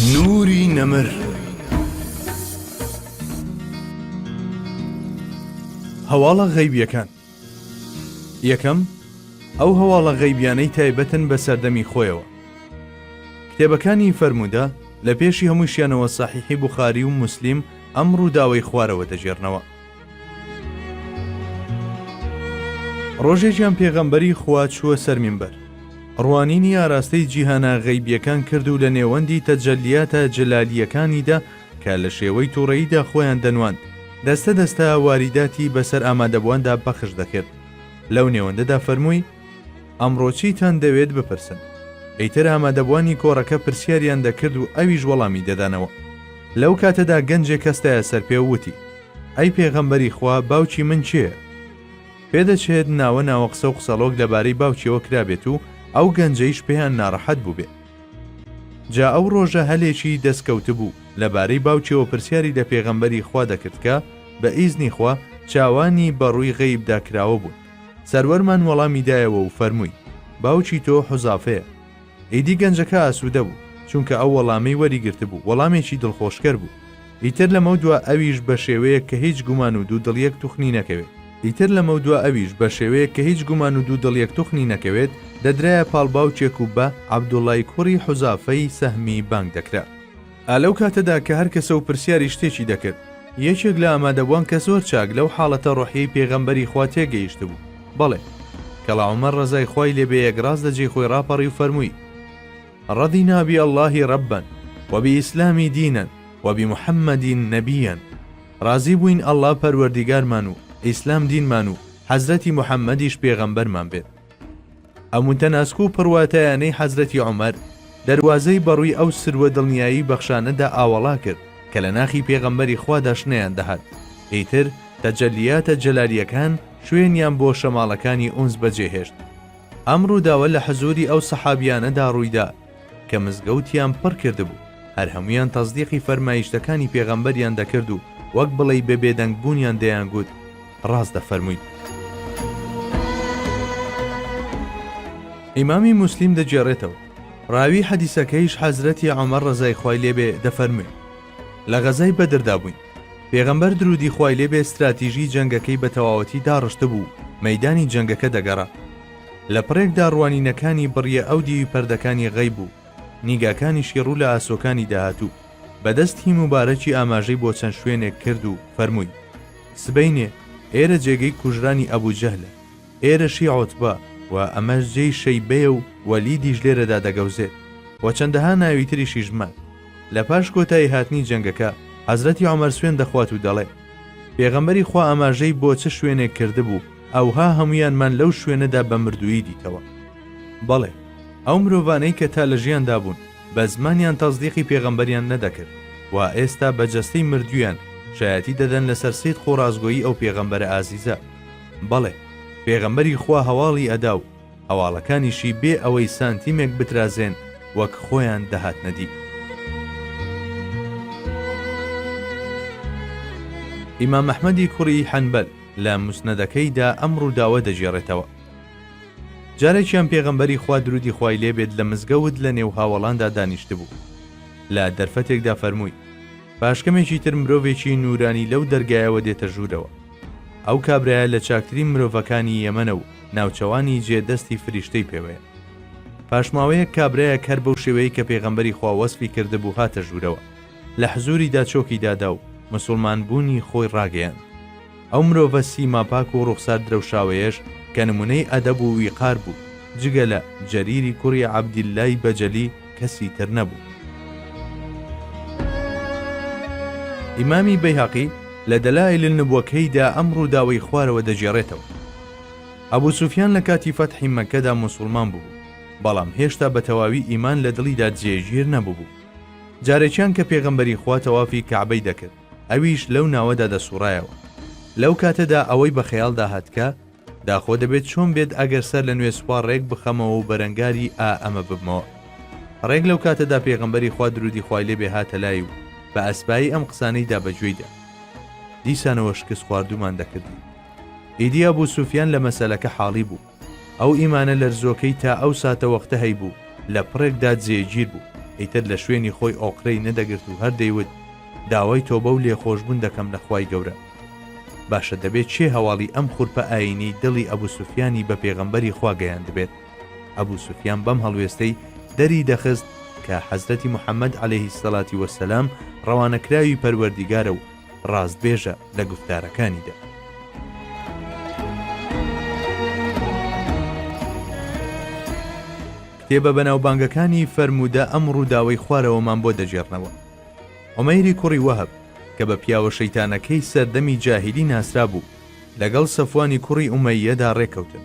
نوری نەمر. هەواڵە غەیبیەکان. یەکەم، ئەو هەواڵە غەیبیانەی تایبەتن بە سەردەمی خۆیەوە. کتێبەکانی فەرموودە لە پێشی هەمووشیانەوە سەحیحی بوخاری و موسلیم ئەم ڕووداوەی خوارەوە دەژێرنەوە. ڕۆژێکیان پێغەمبەری خوا چووە سەر مینبەر، ڕوانینی ئاراستەی جیهانە غەیبیەکان کرد و لە نێوەندی تەجەلیاتە جەلالیەکانیدا کە لە شێوەی تووڕەییدا خۆیان دەنواند، دەستە دەستە واریداتی بەسەر ئامادەبوواندا بەخش دەکرد. لەو نێوەندەدا فەرمووی: ئەمڕۆ چیتان دەوێت بپرسن؟ ئەیتر ئامادەبوانی کۆڕەکە پرسیاریان دەکرد و ئەویش وەڵامی دەدانەوە. لەو کاتەدا گەنجێک کەستایە سەر پێ وتی: ئەی پێغەمبەری خوا، باوکی من چێە؟ پێدەچێت ناوە قسە و قسەڵۆک لەبارەی باوکیەوە کرابێت و ئەو گەنجەیش پێیان ناڕەحەت بوو بێ. جا ئەو ڕۆژە هەلێکی دەستکەوت بوو لەبارەی باوکیەوە پرسیاری لە پێغەمبەری خوا دەکرد کە بە ئیزنی خوا چاوانی بەڕووی غەیبدا کراوە بوون. سەروەرمان وەڵامی دایەوە و فەرمووی: باوکی تۆ حوزافەیە. ئیدی گەنجەکە ئاسوودە بوو، چونکە ئەو وەڵامەی وەریگرت بوو، وەڵامێکی دڵخۆشکەر بوو. ئیتر لەمە دووە ئەویش بە شێوەیە کە هیچ گومان و دوو دڵیەک توخنی نەکەوێت دەدرایە پاڵباوچێک و بە عەبدوڵای کوڕی حوزافەی سەهمی بانگ دەکرا. ئالەو کاتەدا کە هەر کەسە و پرسیاری شتێکی دەکرد، یەکێک لە ئامادەبووان کە زۆر چاک لەو حاڵەتە ڕۆحیەی پێغەمبەری خوا تێگەیشت بوو. بەڵێ، کەڵا عومەر ڕەزای خوای لێبێ یەکڕاست لەجێ خۆی ڕاپەڕی و فەرمووی: ڕەضینا بیئەڵڵاهی ڕەببەن وەبیئیسلامی دینەن وەبیموحەممەدین نەبیەن. ڕازی بووین ئەڵڵا پەروەردیگارمان و ئیسلام دینمان و حەزرەتی موحەممەدیش پێغەمبەرمان بێت. ئەو متەناسک و پڕواتایانەی حەزرەتی عومەر دەواازەی بەڕووی ئەو سروە دڵنیایی بەخشانەدا ئاوەڵا کرد کە لە ناخی پێغەمبەری خوادا شنەیان دەهات. ئیتر تەجەلیاتە جەلالیەکان شوێنیان بۆ شەماڵەکانی ئونس بەجێهێشت. ئەم ڕووداوە لە حەزوری ئەو سەحابیانەدا ڕوویدا کە مزگەوتیان پڕ کردبوو. هەر هەمویان تەزدیقی فەرمایشتەکانی پێغەمبەریان دەکرد و وەک بڵێ بە بێدەنگبوونیان دەیانگوت: ڕاست دەفەرموویت. ئیمامی موسلیم دەجێڕێتەوە، ڕاوی حەدیسەکەیش حەزرەتی عومەر ڕەزای خوای لێبێ دەفەرموێت: لە غەزای بەدردا بووین، پێغەمبەر درودی خوای لێبێ استراتیژی جەنگەکەی بە تەواوەتی داڕشتە بوو، مەیدانی جەنگەکە دەگەڕا. لە پڕێکدا ڕوانینەکانی بڕیە ئەو دیوی پەردەکانی غەیب بوو، نیگاکانیشی ڕوو لە ئاسۆکانی داهاتوو. بەدەستی مبارەکی ئاماژەی بۆ چەند شوێنێک کرد و فەرمووی: سبەینێ، ئێرە جێگەی کوژرانی ئەبوو جەهلە، ئێرەشی عوتبە و ئەمەش جێی شەیبەیە و وەلیدیش لێرەدا دەگەوزێت و چەندەها ناوی تریشی ژمان. لە پاش کۆتایی هاتنی جەنگەکە حەزرەتی عومەر سوێن دەخوات و دەڵێ: پێغەمبەری خوا ئاماژەی بۆ چ شوێنێک کردبوو، ئەوها هەمویانمان لەو شوێنەدا بە مردووی دیتەوە. بەڵێ، ئەو مرۆڤانەی کە تا لە ژیاندا بوون بە زمانیان تەزدیقی پێغەمبەریان نەدەکرد و ئێستا بە جەستەی مردویان شایەتی دەدەن لەسەر سید خۆڕازگۆیی ئەو پێغەمبەرە ئازیزە. بەڵێ، پێغەمبەری خوا هەواڵی ئەدا و هەواڵەکانیشی بێ ئەوەی سانتیمێک بترازێن وەک خۆیان دەهات نەدی. ئیمام ئەحمەدی کوڕی حەنبەل لە موسنەدەکەیدا ئەم ڕووداوە دەژێڕێتەوە. جارێکیان پێغەمبەری خوا درودی خوای لێبێت لە مزگەوت لە نێو هاوڵاندا دانیشت بوو. لە دەرفەتێکدا فەرمووی: پاشکەمێکی تر مرۆڤێکی نورانی لەو دەرگایەوە دێتە ژوورەوە. ئەو کابرایە لە چاکترین مرۆڤەکانی یەمەنە و ناوچەوانی جێدەستی فریشتەی پێوەیە. پاشماوەیە کابرایە کەر بەو شێوەیە کە پێغەمبەری خوا وەسفی کردبوو هاتە ژوورەوە، لە حزوریدا چۆکی دادا و مسلمان بوونی خۆی ڕاگەیان. ئەو مرۆڤە سیماپاک و ڕوخسار درەوشاوەیەش کە نمونەی ئەدەب و ویقار بوو، جگە لە جەریری کوڕی عەبدیللای بەجەلی کەسی تر نەبوو. ئیمامی بەیهەقی لە دەلائیل النبوەکەیدا ئەم ڕووداوەی خوارەوە دەجێڕێتەوە. ئەبوو سوفیان لە کاتی فەتحی مەککەدا موسڵمان بوو، بەڵام هێشتا بە تەواوی ئیمان لە دڵیدا جێگیر نەبوو. جارێکیان کە پێغەمبەری خوا تەوافی کەعبەی دەکرد، ئەویش لەو ناوەدا دەسوڕایەوە. لەو کاتەدا ئەوەی بە خەیاڵدا هاتکە داخۆ دەبێت چۆن بێت ئەگەر سەر لە نوێ سوپار ڕێک بخەمەوە و بەرەنگاری ئەمە ببمەوە. ڕێک لەو کاتەدا پێغەمبەری خوا درودی خوای لێبێ هاتە لای و بە ئەسپایی ئەم قسانەیدا بەگوێیدا: دیسانەوە شکست خواردومان دەکردی. ئیدی ئەبوو سوفیان لە مەسەلەکە حاڵی بوو. ئەو ئیمانە لەرزۆکەی تا ئەو ساتە وەختە هەیبوو لە پڕێکدا جێگیر بوو. ئیتر لە شوێنی خۆی ئۆقرەی نەدەگرت و هەردەیوت داوای تۆبە و لێخۆشبوون دەکەم لە خوای گەورە. باشە دەبێت چێ هەواڵی ئەم خوورپە ئاینی دڵی ئەبوو سوفیانی بە پێغەمبەری خوا گەیاند بێت. ئەبوو سوفیان بەم هەڵوێستەی دەری دەخست کە حەزرەتی محەممەد عەلەیهی سەڵاتی وەسەلام ڕەوانەکراوی پەروەردیگارە و ڕاستبێژە لە گوفتارەکانیدا. کتێبە بەناوبانگەکانی فەرموودە ئەم ڕووداوەی خوارەوەمان بۆ دەجێڕنەوە. عومەیری کوڕی وەهەب کە بە پیاوە شەیتانەکەی سەردەمی جاهیلی ناسرا بوو لەگەڵ سەفوانی کوڕی ئومەیەدا ڕێکەوتن.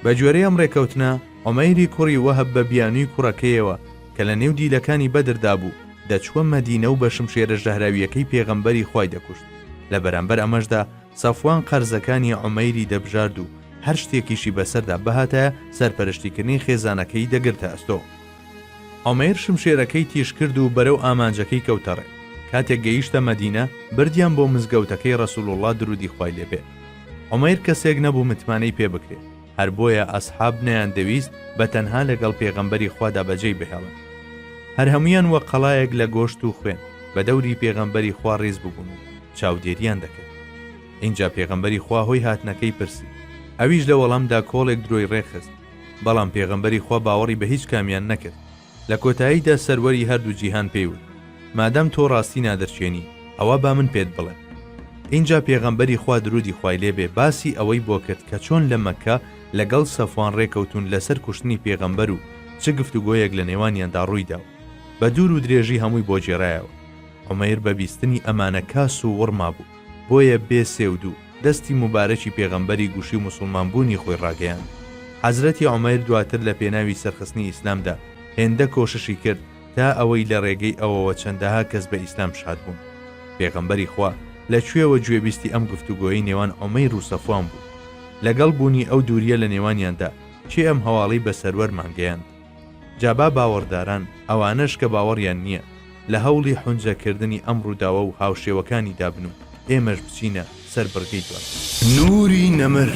بە گوێرەی ئەم ڕێکەوتنە عومەیری کوڕی وەهەب بە بیانووی کوڕەکەیەوە کە لە نێو دیلەکانی بەدردا بوو دەچووە مەدینە و بە شمشێرە ژەهراویەکەی پێغەمبەری خوای دەکوشت. لە بەرامبەر ئەمەشدا سەفوان قەرزەکانی عومەیری دەبژارد و هەر شتێکیشی بەسەردا بەهاتە سەرپەرشتیکردنی خێزانەکەی دەگرتە ئەستۆ. عومەیر شمشێرەکەی تیش کرد و بەرەو ئامانجەکەی کەوتەڕێ. کاتێک گەیشتە مەدینە بردیان بۆ مزگەوتەکەی ڕەسوولڵڵا درودی خوای لێبێ. عومەیر کەسێک نەبوو متمانەی پێ بکرێت، هەر بۆیە ئەسحاب نەیان دەویست بە تەنها لەگەڵ پێغەمبەری خوادا بەجێی بهێڵن. هەر هەمویان وەک قەڵایەک لە گۆشت و خوێن بە دەوری پێغەمبەری خوا ڕێز ببوون و چاودێریان دەکرد. اینجا پێغەمبەری خوا هۆی هاتنەکەی پرسی، ئەویش لە وەڵامدا کۆڵێک درۆی ڕێخست، بەڵام پێغەمبەری خوا باوەڕی بە هیچ کامیان نەکرد. لە کۆتاییدا سەروەری هەردوو جیهان پێیوت، مادەم تۆ ڕاستی نادەرچێنی ئەوە با من پێت بڵێ. اینجا پێغەمبەری خوا درودی خوای لێبێ باسی ئەوەی بۆ کرد کە چۆن لە مەککە لەگەڵ سەفوان ڕێکەوتون لەسەر کوشتنی پێغەمبەر و چ گفتوگۆیەک لە نێوانیاندا ڕوویدا و بە دوور و درێژی هەمووی بۆ جێڕایەوە. عومەیر بە بیستنی ئەمانە کاس و وڕما بوو، بۆیە بێ سێود و دەستی مبارەکی پێغەمبەری گوشی موسڵمانبوونی خۆی ڕاگەیاند. حەزرەتی عومەیر دواتر لە پێناوی سەرخستنی ئیسلامدا هێندە کۆششی کرد تا ئەوەی لە ڕێگەی ئەوەوە چەندەها کەس بە ئیسلام شاد بوون. پێغەمبەری خوا لەکوێوە گوێبیستی ئەم گفتوگۆیی نێوان عومەیر و سەفوان بوو. لەگەڵ بوونی ئەو دووریە لە نێوانیاندا چی ئەم هەواڵەی بە سەروەر مانگەیاند. جابا باوەڕداران ئەوانەش کە باوەڕیان نییە لە هەوڵی حونجەکردنی ئەم ڕووداوە و هاوشێوەکانی دابن و ئێمەش بچینە سەر بڕگەی دوات. نوری نەمر